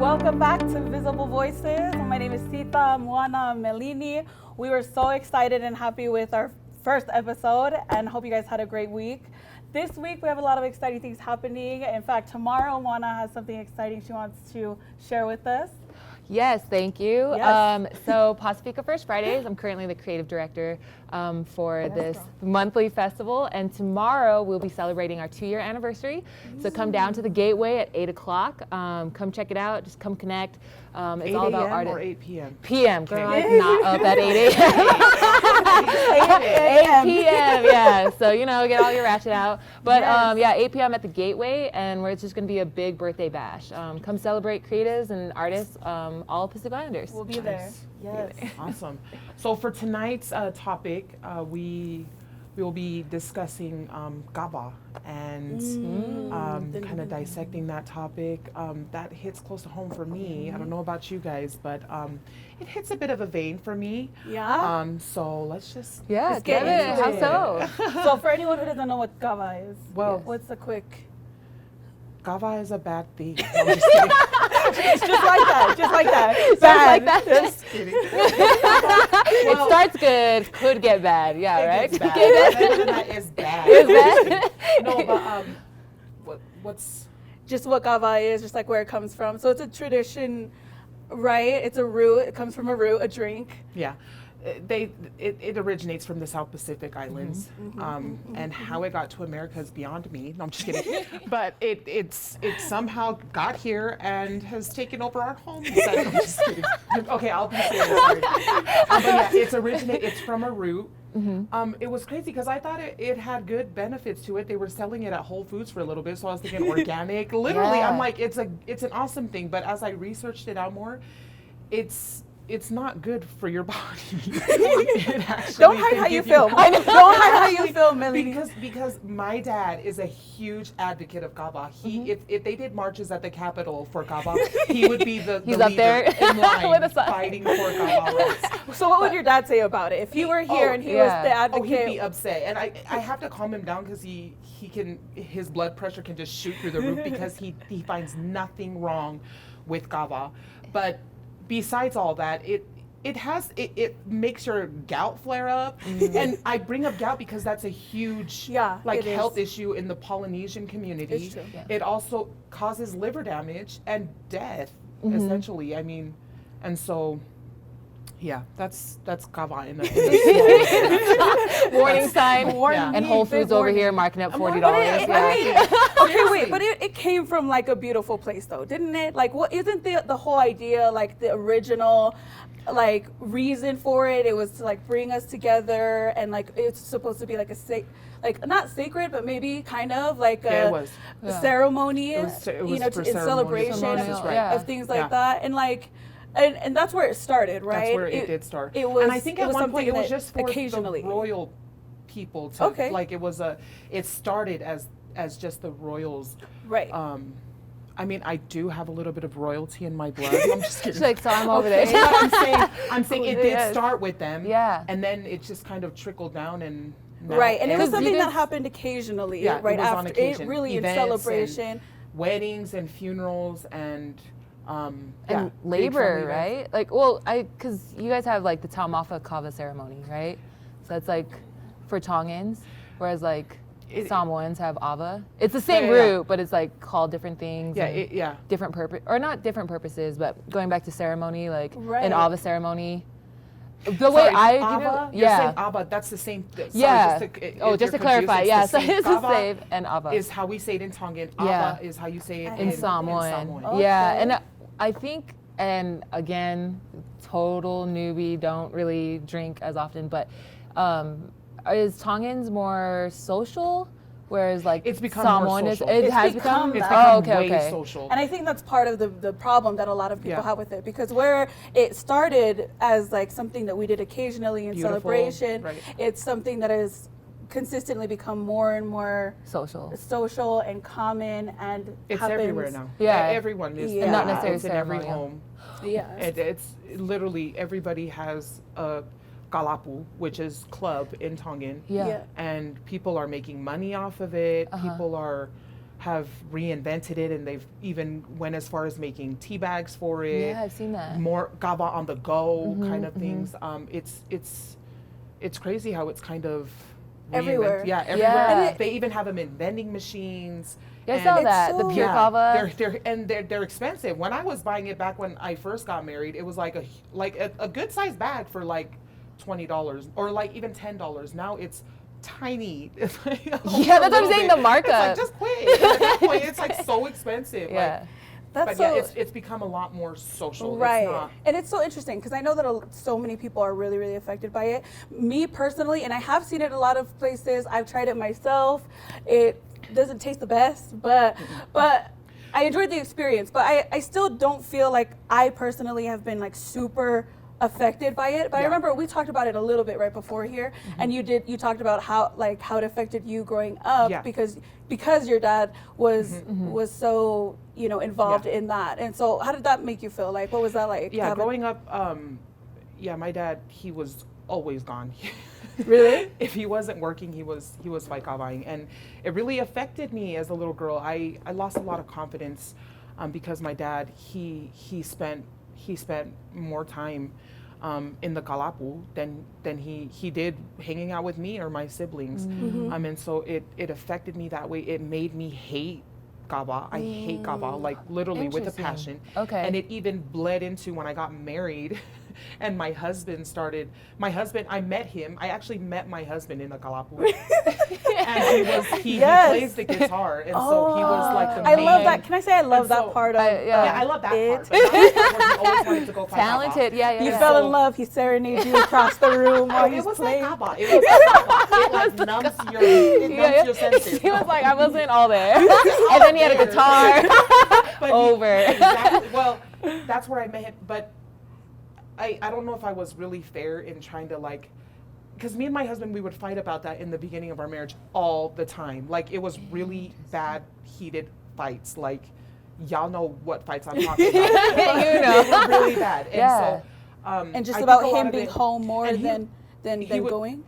Welcome back to Visible Voices. My name is Sita Moana Melini. We were so excited and happy with our first episode and hope you guys had a great week. This week we have a lot of exciting things happening. In fact, tomorrow Moana has something exciting she wants to share with us. Yes, thank you. Yes. So Pacifica First Fridays, I'm currently the creative director for this monthly festival, and tomorrow we'll be celebrating our 2-year anniversary. So come down to the Gateway at 8 o'clock. Come check it out, just come connect. It's all about art. Or 8 p.m.? PM, girl, I'm not up at 8 a.m. 8 p.m., yeah. So, get all your ratchet out. But Yes. 8 p.m. at the Gateway, and where it's just going to be a big birthday bash. Come celebrate creatives and artists, all Pacific Islanders. We'll be there. Yes. Awesome. So for tonight's topic, we will be discussing KAVA and kind of dissecting that topic. That hits close to home for me. I don't know about you guys, but it hits a bit of a vein for me. Yeah. So let's just Yeah, get get it. into How it. so? So for anyone who doesn't know what KAVA is, Well- what's the quick? KAVA is a bad thing. No, I'm just kidding. Just like that. Just like that. Sounds Bad. like that. Just kidding. It starts good, could get bad. Yeah, right? It's bad. Better than that is bad. It's bad. No, but what's Just what KAVA is, just like where it comes from. So it's a tradition, right? It's a root. It comes from a root, a drink. Yeah, it originates from the South Pacific Islands, and how it got to America is beyond me. No, I'm just kidding. But it somehow got here and has taken over our homes. I'm just kidding. Okay, I'll be serious. Sorry. But yeah, it's from a root. It was crazy because I thought it had good benefits to it. They were selling it at Whole Foods for a little bit, so I was thinking organic. Literally, Yeah. I'm like, it's an awesome thing. But as I researched it out more, it's not good for your body. It actually Don't hide can how you give feel. I know. Don't hide how you feel, Millie. Because my dad is a huge advocate of KAVA. He if they did marches at the Capitol for KAVA, he would be the He's up leader there in line with a sign. fighting for KAVA rights. So what would your dad say about it? If he were here and he was yeah. the Oh, he'd advocate. be upset, and I have to calm him down because his blood pressure can just shoot through the roof because he finds nothing wrong with KAVA. But besides all that, it makes your gout flare up, and I bring up gout because that's a huge it health is. issue in the Polynesian community. It's true. Yeah. It also causes liver damage and death, essentially. I mean, and so. Yeah, that's KAVA in a small Warning sign. Yeah. And Whole Foods over here marking up $40. Yeah. Okay, wait, but it came from like a beautiful place though, didn't it? Like, what isn't the whole idea, like the original, like reason for it? It was to like bring us together, and like it's supposed to be like like not sacred, but maybe kind of like Yeah, it was. ceremony, It was for in ceremonial celebration purposes, right. of things like Yeah. that, and like. And that's where it started, right? That's where it did start. It was, and I think at one point it was something just for occasionally. the royal people to Okay. like it started as just the royals. Right. I mean, I do have a little bit of royalty in my blood. I'm just kidding. She's like, so I'm over But there. I'm saying it did Yes. start with them. Yeah. And then it just kind of trickled down and now Right, and it was Because something you that guys- happened occasionally, Yeah, it right was on after occasion. it really Events in and celebration. weddings and funerals and And big labor, family events. right? Like, well, because you guys have like the Taumafa KAVA ceremony, right? So that's like for Tongans, whereas like Samoans have Ava. It's the same Yeah, yeah, yeah. root, but it's like called different things. Yeah, and different purpose, or not different purposes, but going back to ceremony, like Right. an Ava ceremony. The way Ava, you're saying yeah. Ava, that's the same. Sorry, Yeah. Just to, Oh, if just to you're clarify, confused, yes, it's the it's same. the same, and Ava is how we say it in Tongan. Yeah. Ava is how you say it in in Samoan. Samoan. Yeah, Okay. and I think, and again, total newbie, don't really drink as often, but is Tongans more social, whereas like It's become Samoan more is social. it It's has become become, that. It's become way okay. social. And I think that's part of the problem that a lot of people Yeah. have with it, because where it started as like something that we did occasionally in Beautiful, celebration, right. it's something that has consistently become more and more Social. social and common, and It's happens. everywhere now. Yeah. Everyone is. Yeah. And not necessarily It's in every ceremonial. home. Yeah. It's literally everybody has a kalapu, which is club in Tongan. Yeah. Yeah. And people are making money off of it. Uh-huh. People are have reinvented it, and they've even went as far as making tea bags for it. Yeah, I've seen that. More kava on the go kind of things. It's crazy how it's kind of Everywhere. Yeah, everywhere. Yeah. They even have them in vending machines. Yeah, I saw that. The so- pure Yeah, kava. they're expensive. When I was buying it back when I first got married, it was like a good sized bag for like $20 or like even $10. Now it's tiny. It's like Yeah, that's what I'm saying, the markup. It's like, just quit. At that point, it's like so expensive. Yeah. That's But so, yeah, it's become a lot more social. right. It's not, And it's so interesting because I know that so many people are really, really affected by it. Me personally, and I have seen it a lot of places. I've tried it myself. It doesn't taste the best, but I enjoyed the experience. But I still don't feel like I personally have been like super affected by it. But I remember we talked about it a little bit right before here, and you talked about how it affected you growing up because your dad was so involved in that. And so how did that make you feel? Like, what was that like? yeah, growing up, my dad, he was always gone. Really? If he wasn't working, he was kavaing, and it really affected me as a little girl. I lost a lot of confidence because my dad, he spent more time in the kalapu than he did hanging out with me or my siblings. And so it affected me that way. It made me hate kava. I hate kava, like literally with a Interesting. passion. Okay. And it even bled into when I got married. And I met him. I actually met my husband in the kalapu. And he plays the guitar. And so he was like the I main. love that. Can I say I love And so- that part of Yeah, I love that it. part. But the other part was he always wanted to go fight Talented, yeah. You yeah. fell in love. He serenaded you across the room while It he's was like playing. kava. It was like kava. It like numbs your senses. He was like, I wasn't all there. And then he had a guitar. But Over. Exactly. Well, that's where I met him. But I don't know if I was really fair in trying to because me and my husband, we would fight about that in the beginning of our marriage all the time. Like, it was really bad, heated fights. Like, y'all know what fights I'm talking about. You know. They were really bad. Yeah. And so, And just I about think a lot him of being it- home more and than he would- going.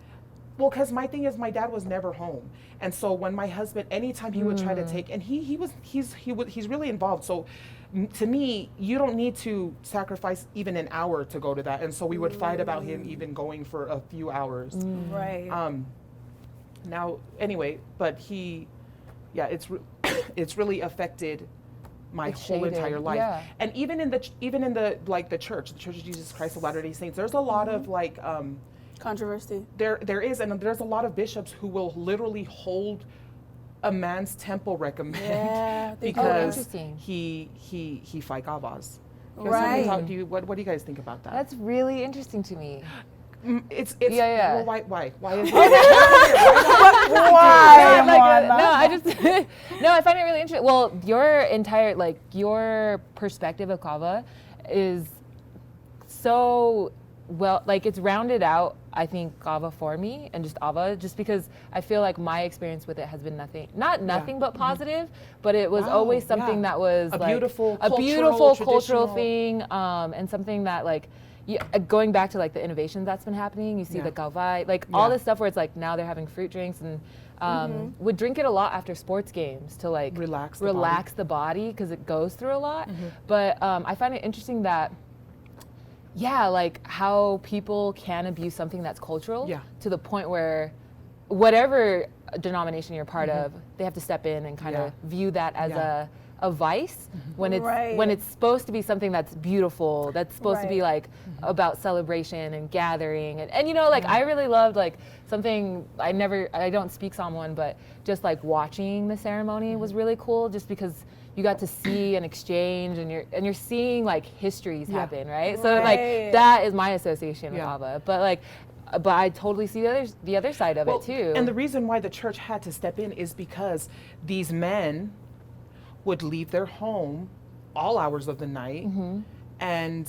Well, because my thing is, my dad was never home, and so when my husband, anytime he would try to take, and he's really involved. So, to me, you don't need to sacrifice even an hour to go to that, and so we would fight about him even going for a few hours. Right. Now, anyway, but it's really affected my It's whole shaded, entire life, yeah. and even in the Church of Jesus Christ of Latter-day Saints, there's a lot of Controversy. there is, and there's a lot of bishops who will literally hold a man's temple recommend Yeah, they do. because interesting. he fight kavas. Right. What do you guys think about that? That's really interesting to me. It's Yeah. Well, why is it? Why? No, I find it really interesting. Well, your perspective of kava is so well, it's rounded out, I think, kava for me, and just ava, just because I feel like my experience with it has been nothing but positive, but it was always something that was a beautiful cultural traditional thing, and something that going back to the innovations that's been happening. You see the kava, all this stuff where it's now they're having fruit drinks, and would drink it a lot after sports games to relax the body because it goes through a lot. But I find it interesting that how people can abuse something that's cultural to the point where whatever denomination you're part of, they have to step in and kind of view that as a vice when it's supposed to be something that's beautiful, that's supposed to be about celebration and gathering, and I really loved something I don't speak Samoan, but just watching the ceremony was really cool, just because you got to see an exchange, and you're seeing histories happen, right? So that is my association with kava, but I totally see the other side of it too. And the reason why the church had to step in is because these men would leave their home all hours of the night and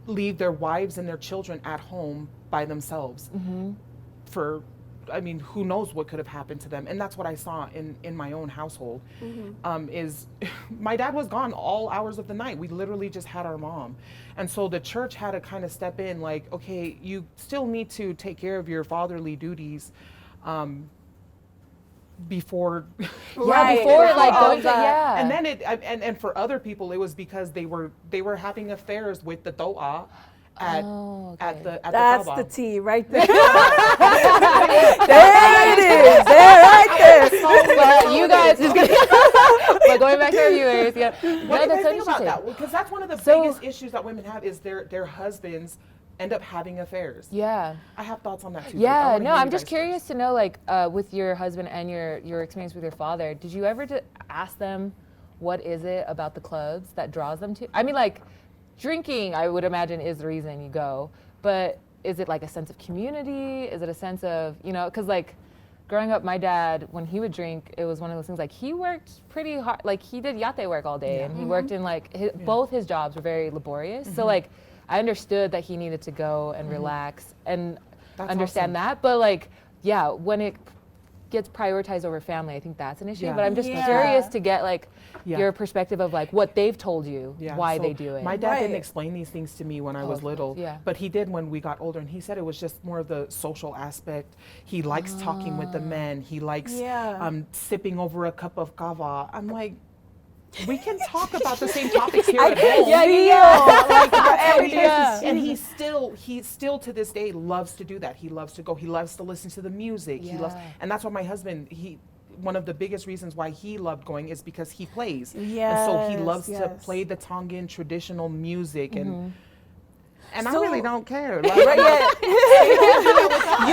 leave their wives and their children at home by themselves for, who knows what could have happened to them. And that's what I saw in my own household, is my dad was gone all hours of the night. We literally just had our mom. And so the church had to kind of step in, okay, you still need to take care of your fatherly duties, before. Right. Before like All going to that. And then and for other people, it was because they were having affairs with the doa at at the That's KAVA. the tea right there. There it is. There, right there. But you guys just but going back to our viewers, yeah. What do you guys think about that? Because that's one of the biggest issues that women have is their husbands end up having affairs. Yeah. I have thoughts on that too. Yeah, no, I'm just curious to know, like, with your husband and your experience with your father, did you ever ask them what is it about the clubs that draws them to? I mean, like, drinking, I would imagine, is the reason you go, but is it like a sense of community? Is it a sense of, you know, because like growing up, my dad, when he would drink, it was one of those things like he worked pretty hard, like he did yate work all day and he worked in like, both his jobs were very laborious. So like, I understood that he needed to go and relax and understand that, but like, yeah, when it gets prioritized over family, I think that's an issue. Yeah. But I'm just curious to get like your perspective of like what they've told you, why so they do it. My dad didn't explain these things to me when I was little, but he did when we got older, and he said it was just more of the social aspect. He likes talking with the men. He likes sipping over a cup of kava. I'm like, we can talk about the same topics here at home. And he still to this day loves to do that. He loves to go. He loves to listen to the music. He loves, and that's why my husband, one of the biggest reasons why he loved going is because he plays. And so he loves to play the Tongan traditional music and I really don't care. Like, you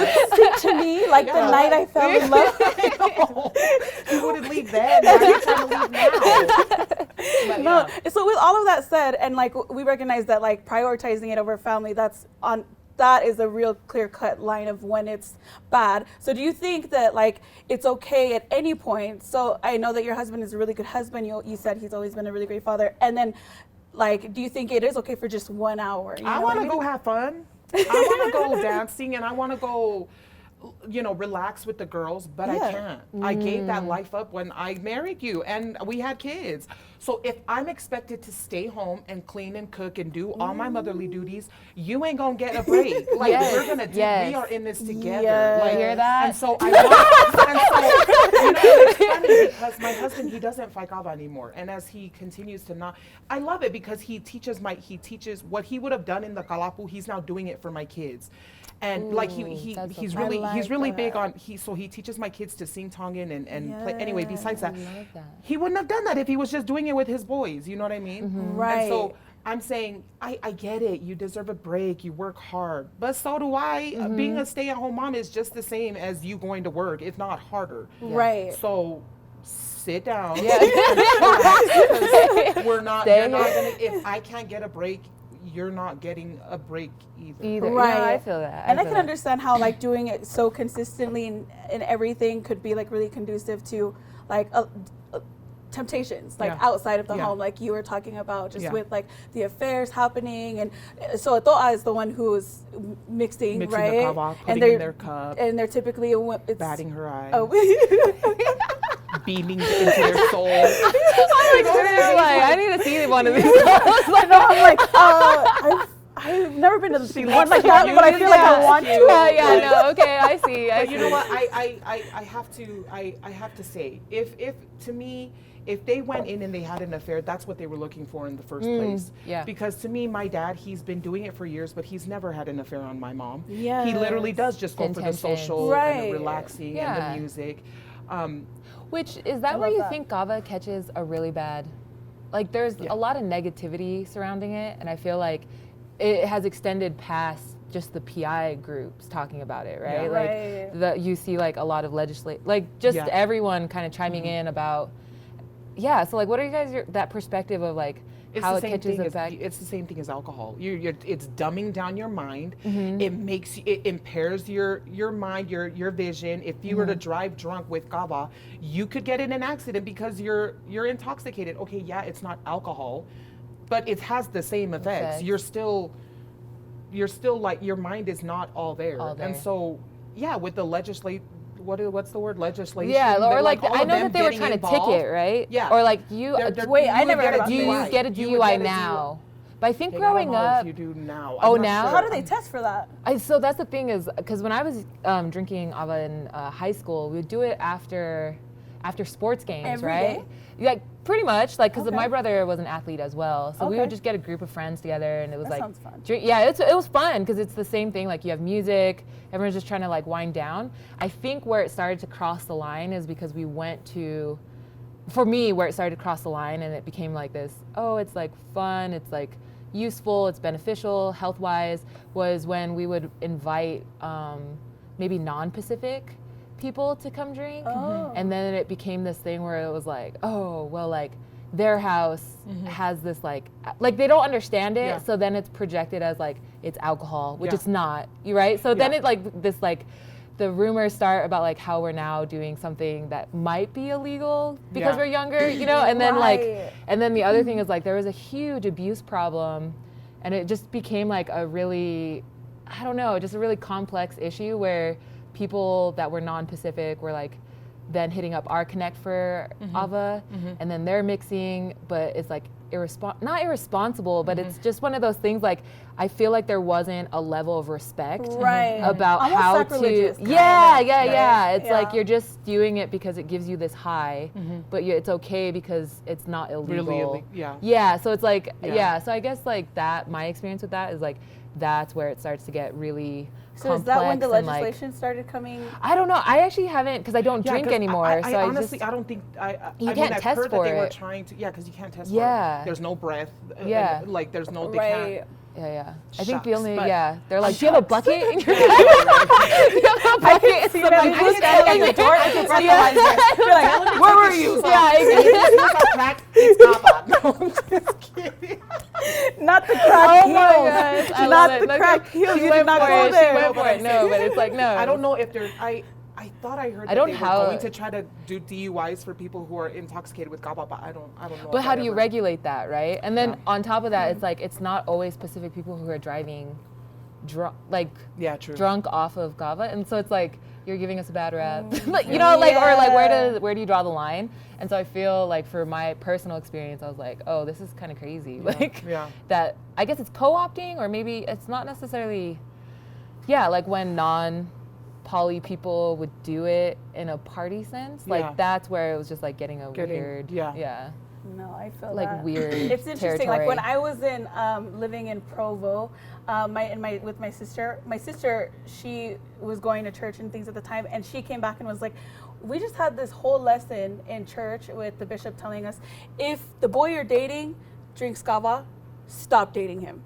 can speak to me like the night I fell in love. You wouldn't leave then. Now you're trying to leave now. No. So with all of that said, and like we recognize that like prioritizing it over family, that is a real clear-cut line of when it's bad. So do you think that like it's okay at any point? So I know that your husband is a really good husband. You said he's always been a really great father. And then like, do you think it is okay for just 1 hour? I want to go have fun. I want to go dancing and I want to go, relax with the girls, but I can't. I gave that life up when I married you and we had kids. So if I'm expected to stay home and clean and cook and do all my motherly duties, you ain't gonna get a break. Like we're gonna do. We are in this together. Like, hear that? And so I want. It's funny because my husband, he doesn't fight kava anymore, and as he continues to not, I love it because he teaches what he would have done in the kalapu. He's now doing it for my kids. And like he's really big on he teaches my kids to sing Tongan and play. Anyway, besides that, he wouldn't have done that if he was just doing it with his boys. You know what I mean? Right. And so I'm saying I get it. You deserve a break. You work hard, but so do I. Being a stay-at-home mom is just the same as you going to work, if not harder. Right. So sit down. Yeah. We're not. You're not gonna. If I can't get a break, you're not getting a break either. Right. No, I feel that. And I can understand how like doing it so consistently in everything could be like really conducive to like temptations like outside of the home, like you were talking about, just with like the affairs happening. And so Toa is the one who's mixing right? The kava, and putting in their cup, and they're typically batting her eyes. Oh. Beaming into their soul. I need to see one of these. I'm like, I've never been to the one like that, but I feel like I want to. Okay, I see. But you know what? I have to say, if to me, if they went in and they had an affair, that's what they were looking for in the first place. Yeah. Because to me, my dad, he's been doing it for years, but he's never had an affair on my mom. Yeah. He literally does just go for the social and the relaxing and the music. Which is that where you think KAVA catches a really bad, like there's a lot of negativity surrounding it, and I feel like it has extended past just the PI groups talking about it, right? Like you see like a lot of everyone kind of chiming in about, so like what are you guys, that perspective of like how it catches effect? It's the same thing as alcohol. It's dumbing down your mind. It impairs your mind, your vision. If you were to drive drunk with KAVA, you could get in an accident because you're intoxicated. Okay, it's not alcohol, but it has the same effects. You're still like, your mind is not all there. And so with the what's the word? Legislation. Yeah, or like I know that they were trying to ticket, right? Yeah. Or like you. Wait, I never heard about you this. get a DUI now. But But I think I growing don't know up, if you do now. Oh, I'm not now? sure. How do they test for that? so that's the thing is, because when I was drinking KAVA in high school, we would do it after sports games, Every right? day? Like pretty much, like because Okay. my brother was an athlete as well, so we Okay. would just get a group of friends together, and it was That like, sounds fun. it was fun because it's the same thing. Like you have music, everyone's just trying to like wind down. I think where it started to cross the line is because we went to, for me, where it started to cross the line, and it became like this. Oh, it's like fun. It's like useful. It's beneficial health-wise. Was when we would invite maybe non-Pacific people to come drink, Oh. and then it became this thing where it was like, oh, well, like their house has this like they don't understand it, Yeah. so then it's projected as like it's alcohol, which Yeah. it's not. You right? So then Yeah. it like this like the rumors start about like how we're now doing something that might be illegal because Yeah. we're younger, you know, and then like Right. and then the other thing is like there was a huge abuse problem, and it just became like a really, I don't know, just a really complex issue where people that were non-Pacific were like then hitting up our Connect for KAVA, and then they're mixing, but it's like not irresponsible, but it's just one of those things like I feel like there wasn't a level of respect Right. about Almost how to sacrilegious kinda, yeah. It's yeah. like you're just doing it because it gives you this high, but it's okay because it's not illegal. Yeah. Yeah, so it's like Yeah. so I guess like that my experience with that is like that's where it starts to get really So is that when the complex and, like, legislation started coming? I don't know. I actually haven't because I don't Yeah, drink 'cause anymore. I so honestly, just I don't think You I can't mean, I've test heard for that they were it. trying to. Yeah, because you can't test Yeah. for it. There's no breath. Yeah. And, like there's no. They Right. yeah. I think the Shucks, only but- they're like, do you have a bucket in your I can see that. I Who's can standing at tell your you- door? I can tell you- You're like, where were you? Yeah, It's not crack. It's KAVA. No, I'm just kidding. Not the crack Oh my heels. gosh, I Not love it. the No, crack she heels. You went did not for go it. there. She went for it. No, but it's like no. I don't know if they're. I thought I heard I that don't they were have- going to try to do DUIs for people who are intoxicated with KAVA, but I don't know. But if how that do you ever- regulate that, right? And then Yeah. on top of that, it's like it's not always specific people who are driving Yeah, true. drunk off of KAVA, and so it's like you're giving us a bad rap, like, you Yeah. know, like or like Yeah. where do you draw the line? And so I feel like for my personal experience, I was like, oh, this is kind of crazy, like Yeah. that. I guess it's co-opting, or maybe it's not necessarily, like when non-poly people would do it in a party sense, like Yeah. that's where it was just like getting weird, yeah. No, I feel like that. weird. It's interesting. territory. Like when I was in living in Provo, with my sister. My sister, she was going to church and things at the time, and she came back and was like, "We just had this whole lesson in church with the bishop telling us, if the boy you're dating drinks KAVA, stop dating him."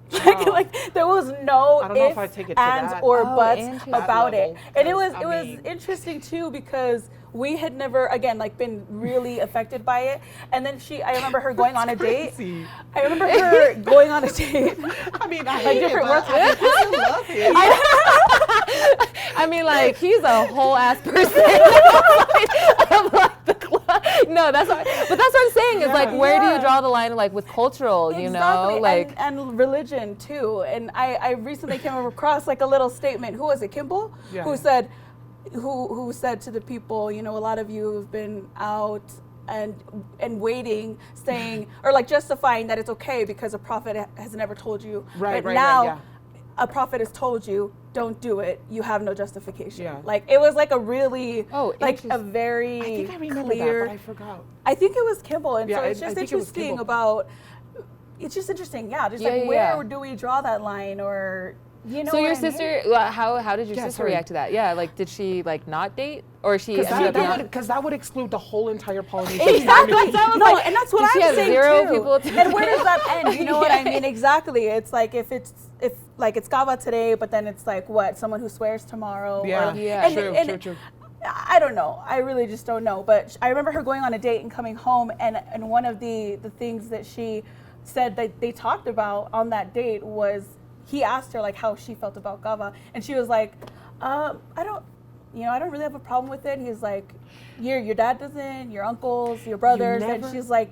Like there was no I don't know if ifs, I take it to ands, that- or Oh, buts interesting. about it. And it was Because, I mean- interesting too because we had never again like been really affected by it. And then I remember her going on a date. Crazy. I remember her going on a date. I mean, I Like hate different it, but work- I still love it. I mean, like he's a whole ass person. I'm like the no, that's what, but that's what I'm saying. Is like, where do you Yeah. draw the line? Like with cultural, you know, like and religion too. And I recently came across like a little statement. Who was it? Kimball, Yeah. who said, who said to the people, you know, a lot of you have been out and waiting, saying or like justifying that it's okay because a prophet has never told you. Right, but right, now, yeah. a prophet has told you, don't do it. You have no justification. Yeah. Like it was like a really like a interesting. very I think I remember clear. that, but I forgot. I think it was Kimball, and Yeah, so it's I just think it was interesting Kimball. about. It's just interesting, yeah. Just Yeah, like yeah, where do we draw that line, or you know? so what your I mean? sister, how did your Yeah, sister sorry. react to that? Yeah, like did she like not date or she Because ended up not? that would exclude the whole entire Polynesian Exactly. community. No, and that's what Did she I'm have saying zero too. people to- And where does that end? You know what I mean? Exactly. It's like if like it's KAVA today, but then it's like what someone who swears tomorrow. Yeah, or, Yeah. and True. I don't know. I really just don't know. But I remember her going on a date and coming home, and one of the things that she said that they talked about on that date was he asked her like how she felt about KAVA, and she was like, I don't really have a problem with it. He's like, your dad doesn't, your uncles, your brothers, and never- she's like,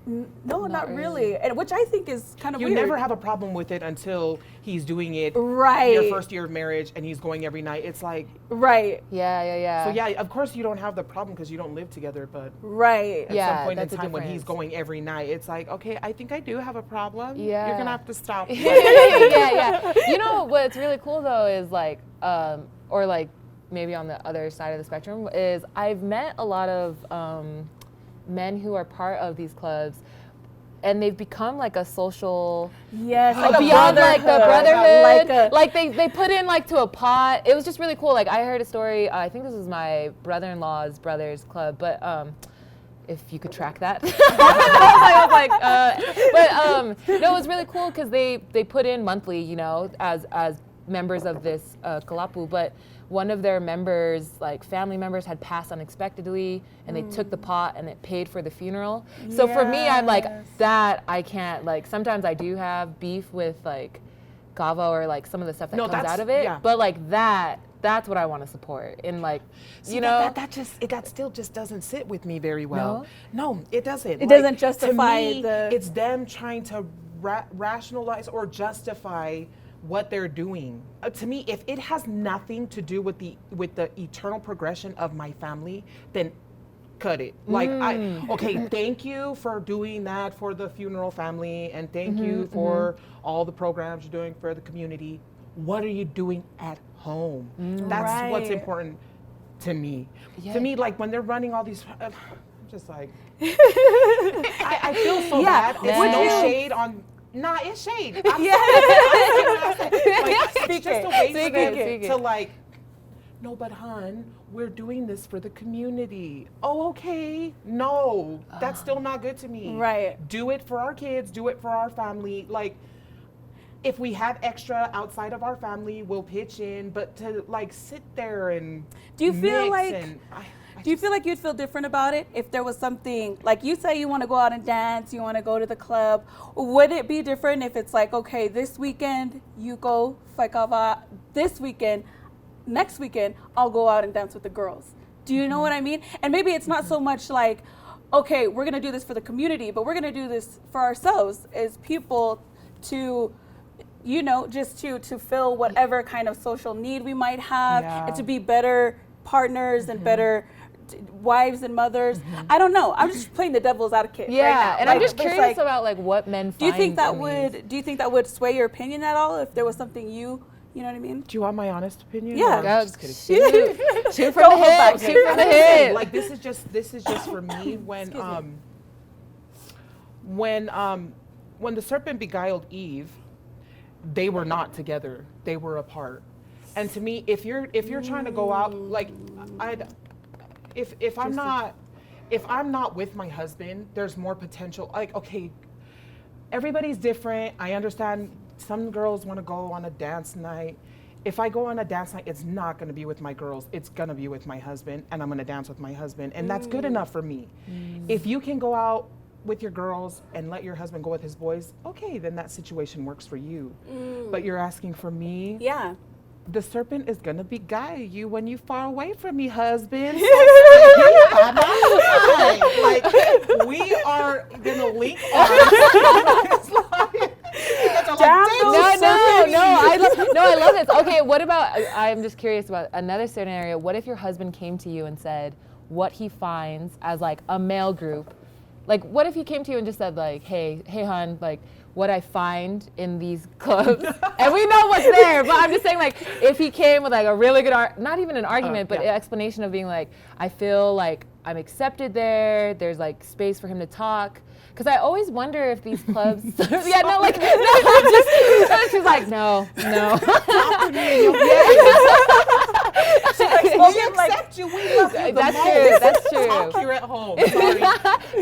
No, not really. And which I think is kind of You weird. never have a problem with it until he's doing it Right. your first year of marriage and he's going every night. It's like, Right. Yeah. so yeah, of course you don't have the problem because you don't live together, but Right. at Yeah, some point in that's a time when he's difference. going every night, it's like, okay, I think I do have a problem. Yeah. You're gonna have to stop. yeah. You know what's really cool though is like, or like maybe on the other side of the spectrum is I've met a lot of men who are part of these clubs, and they've become like a social. Yes. Like a Beyond like the brotherhood, Like they put in like to a pot. It was just really cool. Like I heard a story. I think this was my brother-in-law's brother's club, but if you could track that, no, it was really cool because they put in monthly, you know, as members of this kalapu, but one of their members, like family members, had passed unexpectedly, and they took the pot and it paid for the funeral. So for me, I'm like, that I can't, like, sometimes I do have beef with like KAVA or like some of the stuff that comes out of it, but like that's what I want to support. And like, See, you know, that still just doesn't sit with me very well. No, it doesn't. It doesn't justify to me, the. It's them trying to rationalize or justify what they're doing. To me, if it has nothing to do with the eternal progression of my family, then cut it. Like okay, thank you for doing that for the funeral family, and thank you for all the programs you're doing for the community. What are you doing at home? That's what's important to me. To me, like when they're running all these, I'm just like, I feel so bad. It's no shade on. Nah, it's shade. Like, it's just a way for them to like, no, but hon, we're doing this for the community. Oh, okay. No, that's still not good to me. Right. Do it for our kids. Do it for our family. Like, if we have extra outside of our family, we'll pitch in. But to like sit there and do you feel like? And do you feel like you'd feel different about it if there was something, like you say you want to go out and dance, you want to go to the club, would it be different if it's like, okay, this weekend you go KAVA, this weekend, next weekend I'll go out and dance with the girls? Do you know what I mean? And maybe it's not so much like, okay, we're going to do this for the community, but we're going to do this for ourselves as people to, you know, just to fill whatever kind of social need we might have and to be better partners and better wives and mothers. I don't know. I'm just playing the devil's advocate. Yeah, right now. and like, I'm just curious about like what men find. Do you think that would sway your opinion at all if there was something you know what I mean? do you want my honest opinion? Yeah. Or- Go, just kidding. shoot from the hip. Shoot from the hip. Like this is just for me when the serpent beguiled Eve, they were not together. They were apart. And to me, if you're trying to go out, like if I'm not with my husband, there's more potential. Like, okay, everybody's different. I understand some girls want to go on a dance night. If I go on a dance night, it's not going to be with my girls. It's going to be with my husband, and I'm going to dance with my husband, and that's good enough for me. If you can go out with your girls and let your husband go with his boys, okay, then that situation works for you. But you're asking for me? Yeah. The serpent is gonna beguile you when you far away from me, husband. Like, we are gonna link arms. I love this. Okay, what about? I'm just curious about another scenario. What if your husband came to you and said what he finds as like a male group? Like, what if he came to you and just said like, hey, hon, like, what I find in these clubs, and we know what's there, but I'm just saying, like, if he came with like a really good, not even an argument, but an explanation of being like, I feel like I'm accepted there, there's like space for him to talk. Because I always wonder if these clubs, she's like, no. We accept you. We love you. That's true. Talk here at home.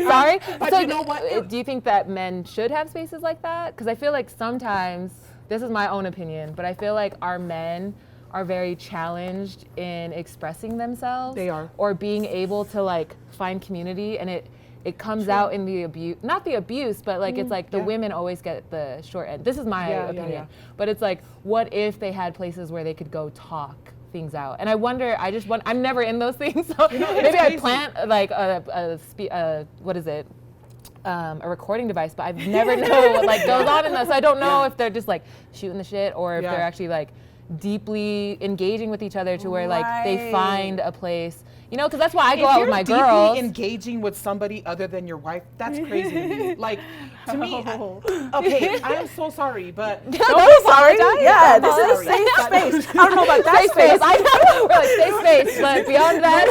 Sorry. But So you know what? do you think that men should have spaces like that? Because I feel like sometimes, this is my own opinion, but I feel like our men are very challenged in expressing themselves. They are. Or being able to like find community, and it comes out in the abuse, not the abuse, but like it's like the women always get the short end. This is my opinion. But it's like, what if they had places where they could go talk things out? And I wonder, I'm never in those things, so maybe I plant like what is it? a recording device, but I've never known what like goes on in those. So I don't know if they're just like shooting the shit or if they're actually like deeply engaging with each other to where like they find a place, you know, because that's why I go out with my girls. If you're deeply engaging with somebody other than your wife, that's crazy to me. Like, to me, okay, I am so sorry, but don't be sorry. Yeah, this is a safe space. I don't know about that safe space. I know, we're like safe space, but beyond that,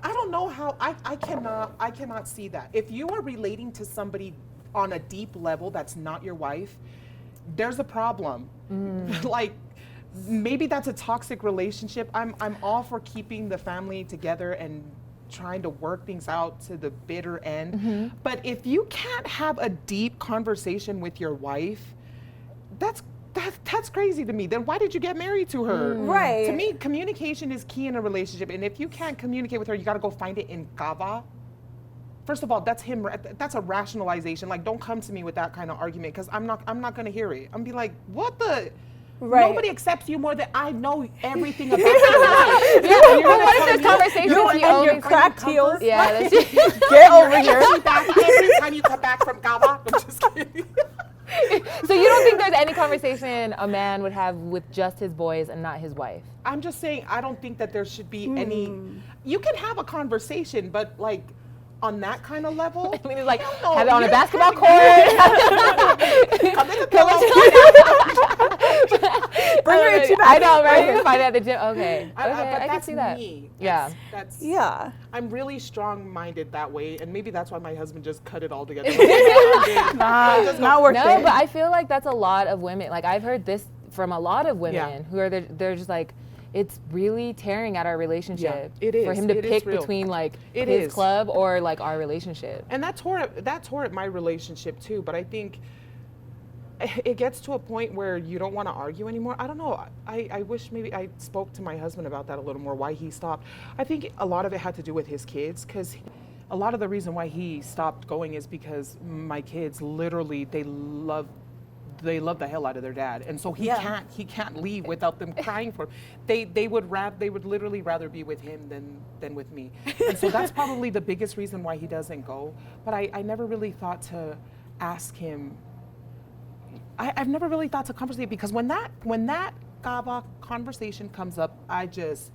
I don't know how I cannot see that. If you are relating to somebody on a deep level that's not your wife, there's a problem. Like, maybe that's a toxic relationship. I'm all for keeping the family together and trying to work things out to the bitter end. But if you can't have a deep conversation with your wife, that's crazy to me. Then why did you get married to her? Right. To me, communication is key in a relationship. And if you can't communicate with her, you got to go find it in KAVA. First of all, that's a rationalization. Like, don't come to me with that kind of argument, because I'm not going to hear it. I'm be like, what the? Right. Nobody accepts you more than I know everything about you. What if there's conversations You and your cracked heels. Yeah, that's Get over here. Back every time you come back from KAVA. I'm just kidding. So you don't think there's any conversation a man would have with just his boys and not his wife? I'm just saying, I don't think that there should be any. You can have a conversation, but like, on that kind of level, I mean, it's like, have it on a basketball court. Bring your itchy back. I know, right? Find it at the gym. Okay. But I can see that. Me. Yeah. That's Yeah. I'm really strong-minded that way, and maybe that's why my husband just cut it all together. Not worth it. No, but I feel like that's a lot of women. Like, I've heard this from a lot of women who are they're just like, it's really tearing at our relationship. Yeah, it is. For him to It is pick real. between like It his is. club or like our relationship. And that tore at my relationship too. But I think it gets to a point where you don't want to argue anymore. I don't know. I wish maybe I spoke to my husband about that a little more, why he stopped. I think a lot of it had to do with his kids, because a lot of the reason why he stopped going is because my kids literally, they love the hell out of their dad, and so he can't leave without them crying for him. They would literally rather be with him than with me, and so that's probably the biggest reason why he doesn't go. But I never really thought to ask him. I've never really thought to conversate, because when that KAVA conversation comes up, I just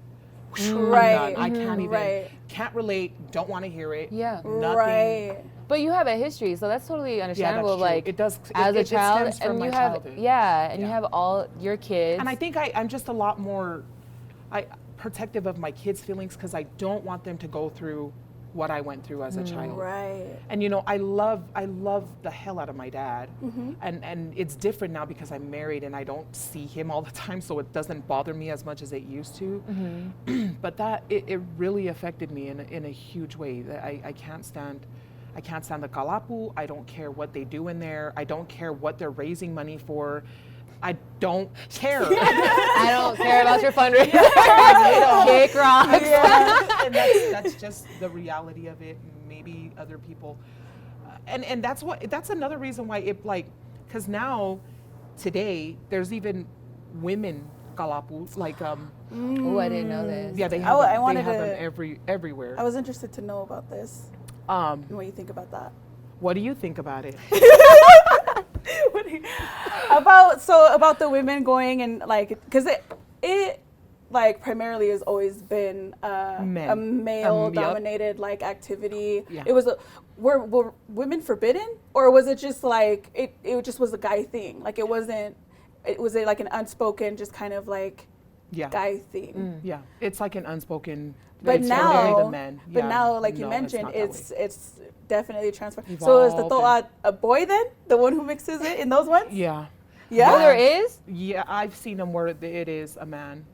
Right. I can't even can't relate. Don't want to hear it. Yeah. Nothing. Right. But you have a history, so that's totally understandable. that's true. Like, It does- as it a child, stems from and my you have childhood. you have all your kids. And I think I'm just a lot more protective of my kids' feelings, because I don't want them to go through what I went through as a child. Right. And you know, I love the hell out of my dad. And it's different now because I'm married and I don't see him all the time, so it doesn't bother me as much as it used to. But that it really affected me in a huge way. That I can't stand the kalapu. I don't care what they do in there. I don't care what they're raising money for. I don't care. I don't care about your fundraiser. Kick rocks. And that's just the reality of it. Maybe other people, and that's another reason why it, like, because now today there's even women kalapus, like Oh, I didn't know this. yeah, they have I wanted they have to- them everywhere. I was interested to know about this. And what you think about that? What do you think about it? about the women going and like, because it like primarily has always been a male dominated like activity. Yeah. It was were women forbidden, or was it just like it just was a guy thing? Like it was it like an unspoken just kind of like guy thing? Yeah, it's like an unspoken. But it's only the now, men. but Yeah. now, like you No, mentioned, not that way. it's definitely transferred. So is the Evolved toa a boy then, the one who mixes it in those ones? Yeah. Yeah. Oh, there is? Yeah, I've seen them where it is a man.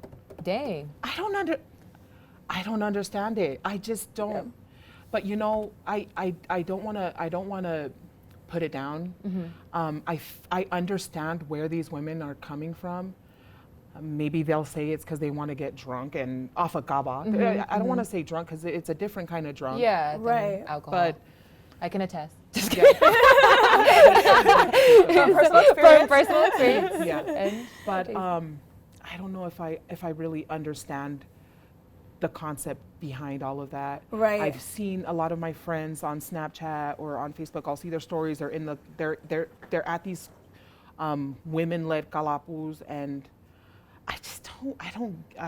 Dang. I don't understand it. I just don't. Yeah. But you know, I don't want to put it down. I understand where these women are coming from. Maybe they'll say it's because they want to get drunk and off of KAVA. I don't want to say drunk because it's a different kind of drunk. Yeah. than Right. Alcohol. But I can attest. Just yeah, From personal From experience. personal experience. yeah. And But I don't know if I really understand the concept behind all of that. Right. I've seen a lot of my friends on Snapchat or on Facebook. I'll see their stories. They're at these women-led kalapus, and I just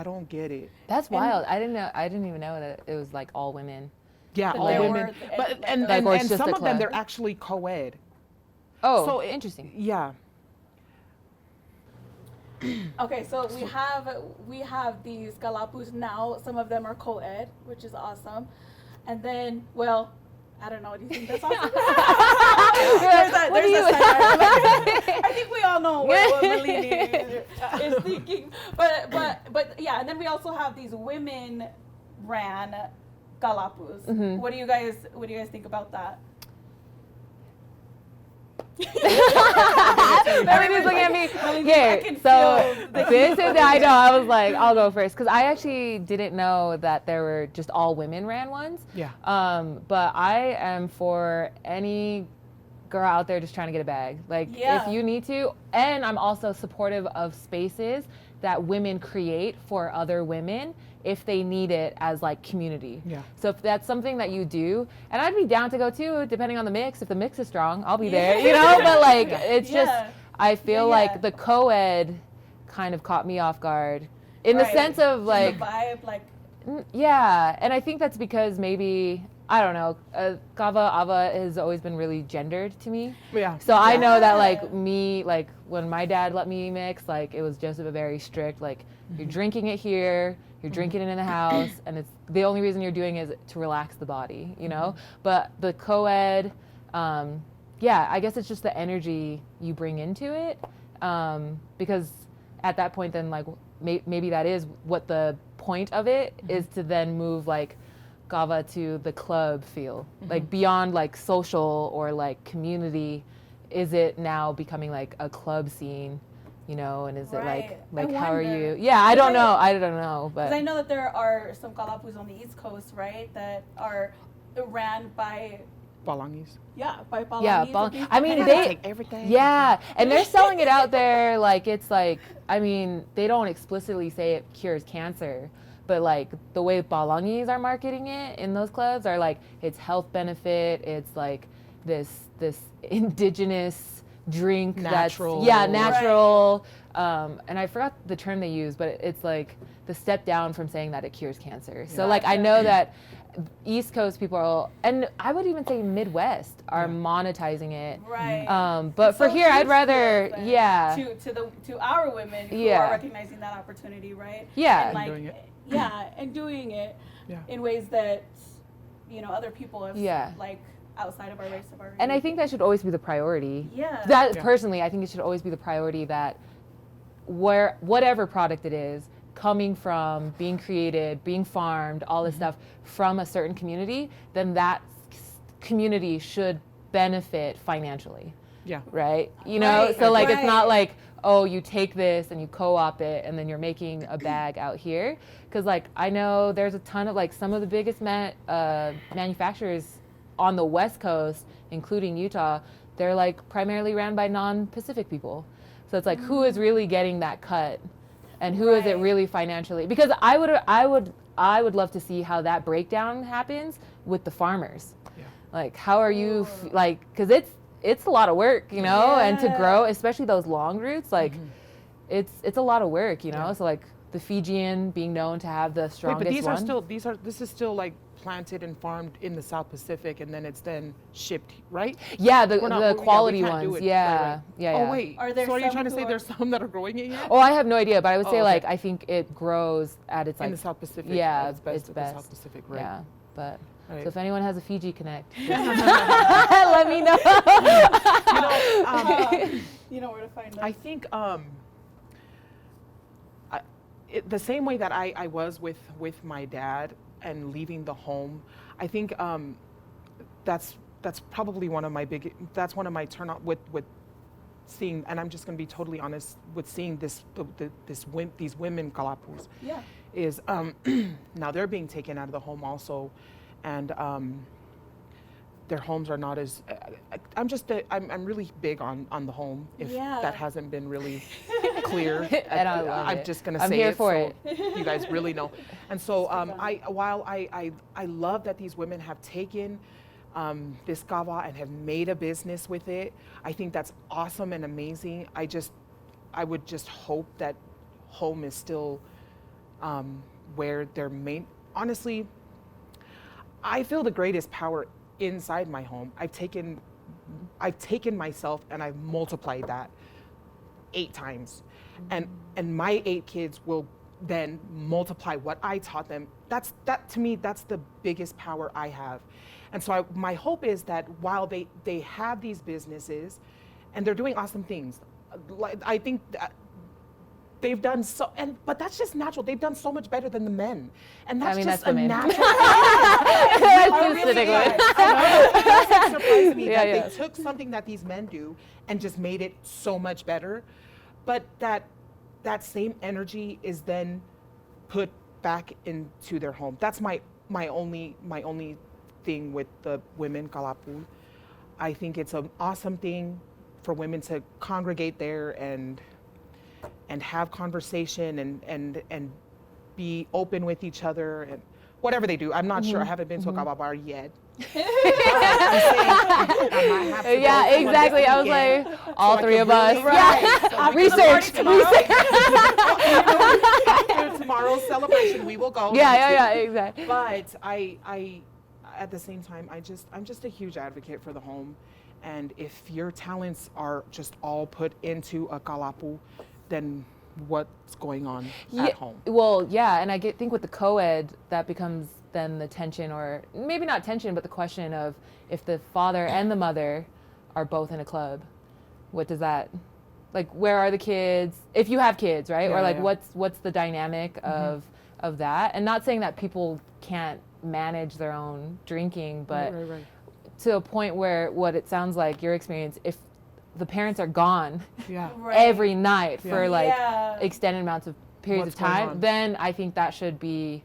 don't get it. That's wild. I didn't even know that it was like all women. Yeah, But all there women. were- But like, and Like, or it's just some a of them club. they're actually co-ed. Oh, So interesting. Yeah. Okay, so we have these kalapus now. Some of them are co-ed, which is awesome. And then, well, I don't know. Do you think that's awesome? What do you- I think we all know what Melini is thinking. But yeah, and then we also have these women-ran kalapus. Mm-hmm. What do you guys think about that? Everybody's looking at me. I Here, can so feel the this heat is, over I know, here. I was like, I'll go first. Because I actually didn't know that there were just all women ran ones. Yeah. But I am for any girl out there just trying to get a bag. Like, Yeah. if you need to. And I'm also supportive of spaces that women create for other women if they need it as like community. Yeah. So if that's something that you do, and I'd be down to go too, depending on the mix. If the mix is strong, I'll be there, you know? But like, it's just, Yeah. I feel Yeah. like the co-ed kind of caught me off guard in the Right. sense of Just like, the vibe, like yeah, and I think that's because maybe, I don't know, KAVA, AVA has always been really gendered to me. Yeah. So I know that Yeah. like me, like when my dad let me mix, like it was just a very strict, like you're drinking it here, you're drinking it in the house, and it's the only reason you're doing it is to relax the body, you know? But the co-ed, yeah, I guess it's just the energy you bring into it, because at that point then like maybe that is what the point of it is, to then move like KAVA to the club feel, like beyond like social or like community. Is it now becoming like a club scene, you know? And is it Right. like I how are wonder. you? Yeah, I don't Because know, but because I know that there are some kalapus on the East Coast, right, that are ran by Balangis. by Balanese. yeah, and things. I mean And they Take everything. yeah, and they're selling it out there like it's like, I mean, they don't explicitly say it cures cancer, but like the way Balangis are marketing it in those clubs are like it's health benefit, it's like this indigenous drink Natural. that's natural. And I forgot the term they use, but it's like the step down from saying that it cures cancer. So like I know that East Coast people are, and I would even say Midwest are monetizing it. Right. But It's for so here, I'd huge to rather, us, then, yeah. to our women who Yeah. are recognizing that opportunity, right? Yeah. And like, doing it. yeah, and doing it Yeah. in ways that other people have Yeah. like outside of our race have already. And I think that should always be the priority. Yeah. That Yeah. personally, I think it should always be the priority that whatever product it is, coming from, being created, being farmed, all this stuff from a certain community, then that community should benefit financially, Yeah. right? You know, Right, so like it's right. not like, oh, you take this and you co-op it and then you're making a bag out here. Because like I know there's a ton of like some of the biggest manufacturers on the West Coast, including Utah, they're like primarily ran by non-Pacific people. So it's like who is really getting that cut, and who is it Right. really financially? Because I would love to see how that breakdown happens with the farmers. Yeah. Like how are you like, because it's a lot of work, you know, and to Yeah. grow, especially those long roots, like it's a lot of work, you know. Yeah. So like the Fijian being known to have the Wait, strongest but one. this is still like planted and farmed in the South Pacific, and then it's then shipped, right? Yeah, the We're not- the we quality can't do ones. it. Yeah, Right. yeah, Oh yeah. wait. Are there so are you some trying to who say are- there's some that are growing it yet? Oh, I have no idea, but I would say Oh, okay. like I think it grows at its in like the South Pacific. yeah, at its best. it's at best. The South Pacific, right? Yeah, but Right. so if anyone has a Fiji connect, let me know. you know where to find them. I think the same way that I was with my dad and leaving the home, I think that's probably one of my turn on with seeing, and I'm just going to be totally honest with seeing these women kalapus yeah. is now they're being taken out of the home also, and their homes are not as I'm really big on the home, if Yeah. that hasn't been really clear. And I love I'm it. just gonna I'm say here it for so it. you guys really know. And so while I love that these women have taken this KAVA and have made a business with it. I think that's awesome and amazing. I would just hope that home is still where their main, honestly, I feel the greatest power inside my home. I've taken myself and I've multiplied that 8 times. And my 8 kids will then multiply what I taught them. That to me, that's the biggest power I have. And so my hope is that while they have these businesses and they're doing awesome things, I think that they've done so, but that's just natural. They've done so much better than the men, and that's just that's a women. natural. That's It surprised me Yeah, that yeah. they took something that these men do and just made it so much better, but that same energy is then put back into their home. That's my only thing with the women Kalapu. I think it's an awesome thing for women to congregate there and have conversation and be open with each other and whatever they do. I'm not sure. I haven't been to a KAVA bar yet. Yeah, exactly. I was like, all I 3 could of us. really- Yeah. So Research. After tomorrow's celebration, we will go. Yeah, exactly. But I at the same time, I'm just a huge advocate for the home. And if your talents are just all put into a kalapu, then what's going on at home? Well, yeah, and think with the co-ed, that becomes then the tension, or maybe not tension, but the question of if the father and the mother are both in a club, what does that, like, where are the kids, if you have kids, right? Or like, Yeah. what's the dynamic of that? And not saying that people can't manage their own drinking, but Right. to a point where what it sounds like your experience, if the parents are gone Yeah. Right. every night for Yeah. like Yeah. extended amounts of periods What's of going time, on? then I think that should be,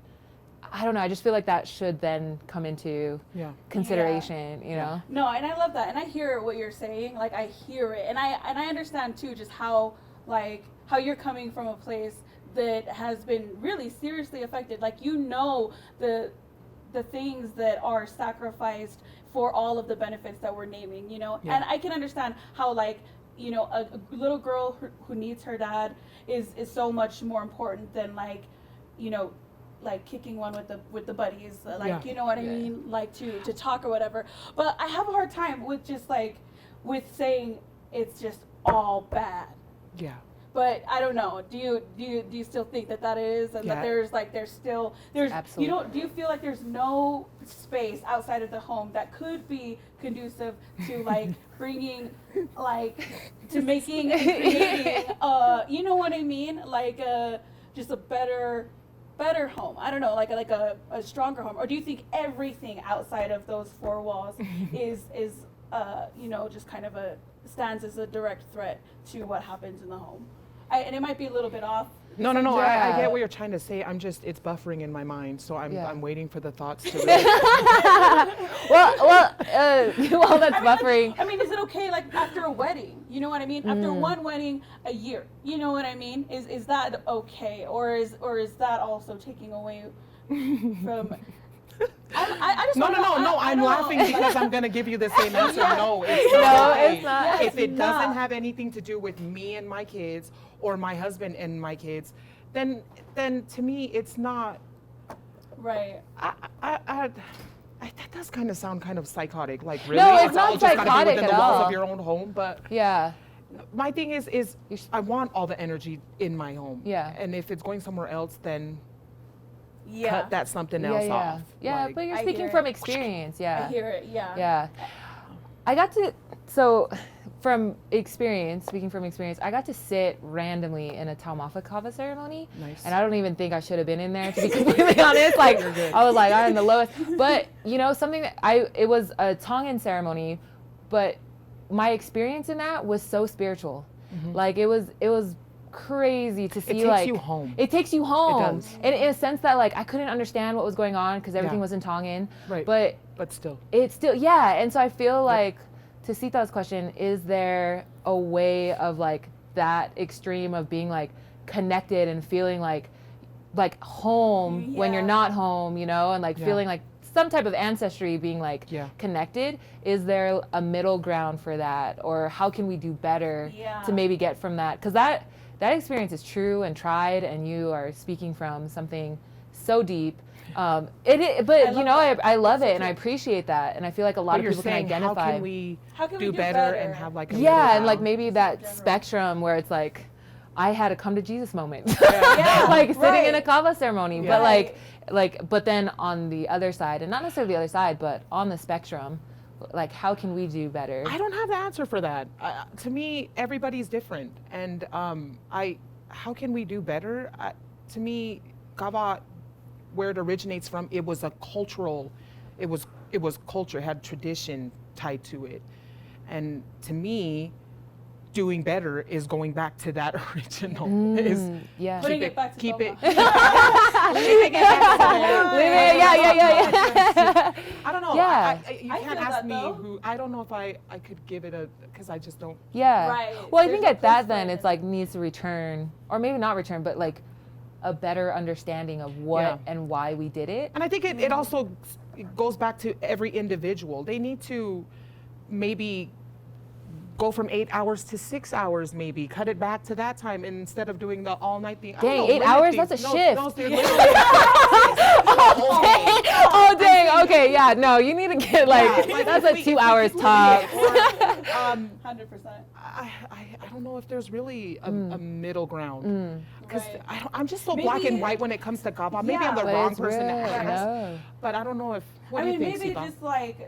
I don't know, I just feel like that should then come into Yeah. consideration, you know? No, and I love that, and I hear what you're saying. Like, I hear it, and I understand too just how you're coming from a place that has been really seriously affected. Like, the things that are sacrificed for all of the benefits that we're naming, you know. Yeah. And I can understand how, like, you know, a little girl who needs her dad is so much more important than, like, you know, like kicking one with the buddies, like, Yeah. you know what I mean, like to talk or whatever. But I have a hard time with just like with saying it's just all bad. Yeah. But I don't know. Do you still think that is, and that Yeah. there's still Absolutely. do you feel like there's no space outside of the home that could be conducive to like bringing, like, to making creating you know what I mean, like just a better home? I don't know, like a stronger home. Or do you think everything outside of those 4 walls is you know, just kind of stands as a direct threat to what happens in the home? And it might be a little bit off. No. I Yeah. get what you're trying to say. It's buffering in my mind, so I'm waiting for the thoughts to. Really Well, that's buffering. I mean, is it okay, like, after a wedding? You know what I mean? After one wedding a year, you know what I mean? Is that okay, or is that also taking away from? I just No. wanna know. I I'm don't laughing know. because I'm gonna give you the same answer. No, it's No, not. it's not. Yes, If it it's doesn't not. have anything to do with me and my kids, or my husband and my kids, then to me it's not. Right. That does kind of sound kind of psychotic. Like, really, No, it's not all just gotta be psychotic within at the walls all. of your own home. But Yeah. my thing is I want all the energy in my home. Yeah. And if it's going somewhere else, then Yeah. cut that something else off. Yeah, Like, but you're I speaking hear from it. experience, I yeah. hear it. Yeah. Yeah. I got to, so from experience, speaking from experience, I got to sit randomly in a Taumafa Kava ceremony. Nice. And I don't even think I should have been in there, to be completely honest. Like, I was like, I'm in the lowest. But, you know, it was a Tongan ceremony, but my experience in that was so spiritual. Like, it was crazy to see, takes like, you home. It takes you home. does. And in a sense that, like, I couldn't understand what was going on because everything was in Tongan. Right. But still. it's still, yeah. And so I feel like, to Sita's question, is there a way of like that extreme of being like connected and feeling like home when you're not home, you know, and like feeling like some type of ancestry being like connected. Is there a middle ground for that, or how can we do better to maybe get from that? Because that experience is true and tried, and you are speaking from something so deep. But you know, I love it and I appreciate that, and I feel like a lot of people can identify. How can we do better and have like a and like maybe that spectrum where it's like I had a come to Jesus moment, like sitting in a KAVA ceremony, but but then on the other side, and not necessarily the other side, but on the spectrum, like how can we do better? I don't have the answer for that. To me, everybody's different, and how can we do better? To me, KAVA, where it originates from, it was a cultural, it was culture, it had tradition tied to it, and to me, doing better is going back to that original. Putting it back to keep it. Leaving it back to I don't know. Yeah. You can't ask me who. I don't know if I could give it because I just don't. Yeah. Right. Well, I think at that then it's like needs to return, or maybe not return, but like a better understanding of what and why we did it. And I think it also goes back to every individual. They need to maybe go from 8 hours to 6 hours, maybe cut it back to that time instead of doing the all night thing. Dang, 8 hours? That's a shift. No, Oh dang. Okay, yeah. No, you need to get like that's a 2 hours top. 100%. I don't know if there's really a middle ground, because I'm just so black and white when it comes to KAVA. Maybe I'm the wrong person to ask, but I don't know if. What do you think, maybe Sipa?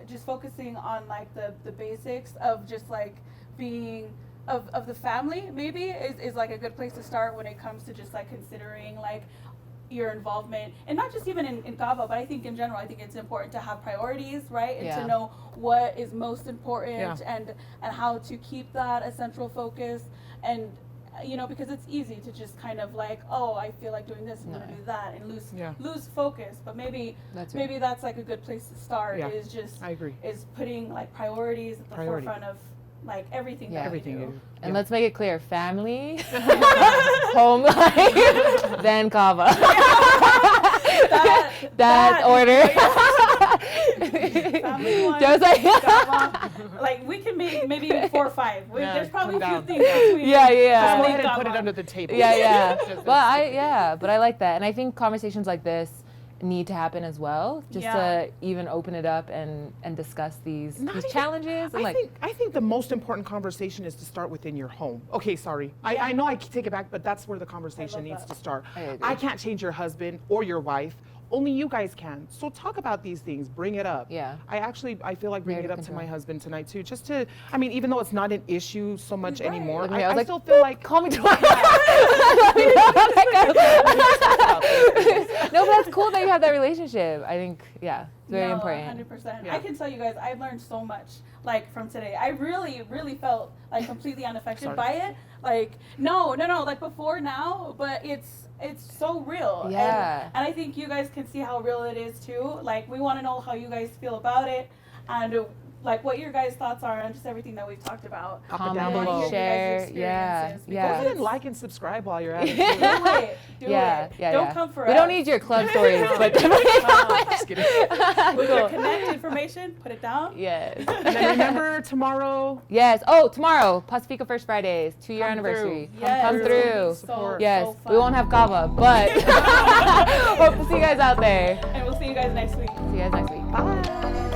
just focusing on like the basics of just like being of the family maybe is like a good place to start when it comes to just like considering like your involvement, and not just even in KAVA, but I think in general, I think it's important to have priorities, right? And to know what is most important and how to keep that a central focus. And you know, because it's easy to just kind of like, oh, I feel like doing this, I'm gonna do that, and lose focus. But maybe that's like a good place to start. Is just is putting like priorities at the forefront of like everything that we do. And let's make it clear: family, home life, then KAVA. that order. Family one, just like KAVA. Like we can make maybe 4 or 5. There's probably a few things between. Go ahead and put it under the table. But I like that, and I think conversations like this need to happen as well, just to even open it up and discuss these challenges. And I think the most important conversation is to start within your home. Okay, sorry. I know I take it back, but that's where the conversation needs to start. I can't change your husband or your wife. Only you guys can. So talk about these things, bring it up. I feel like bringing it up to my husband tonight too, just to, I mean, even though it's not an issue so much anymore, I still feel like, call me twice. No, but that's cool that you have that relationship. I think, it's very important. 100%. I can tell you guys, I've learned so much, like, from today. I really, really felt, like, completely unaffected by it. Like, no, like, before now, but it's so real. And I think you guys can see how real it is, too. Like, we want to know how you guys feel about it, and like what your guys' thoughts are on just everything that we've talked about. Comment down below, share, Go ahead and like and subscribe while you're at it. Do it. Don't come for us. We don't need your club stories, but definitely comment. Just kidding. With your connect information, put it down. Yes. And then remember tomorrow. Yes. Oh, tomorrow, Pacifica First Fridays, 2-year anniversary. Come through. So we won't have KAVA, but hope to see you guys out there. And we'll see you guys next week. See you guys next week. Bye.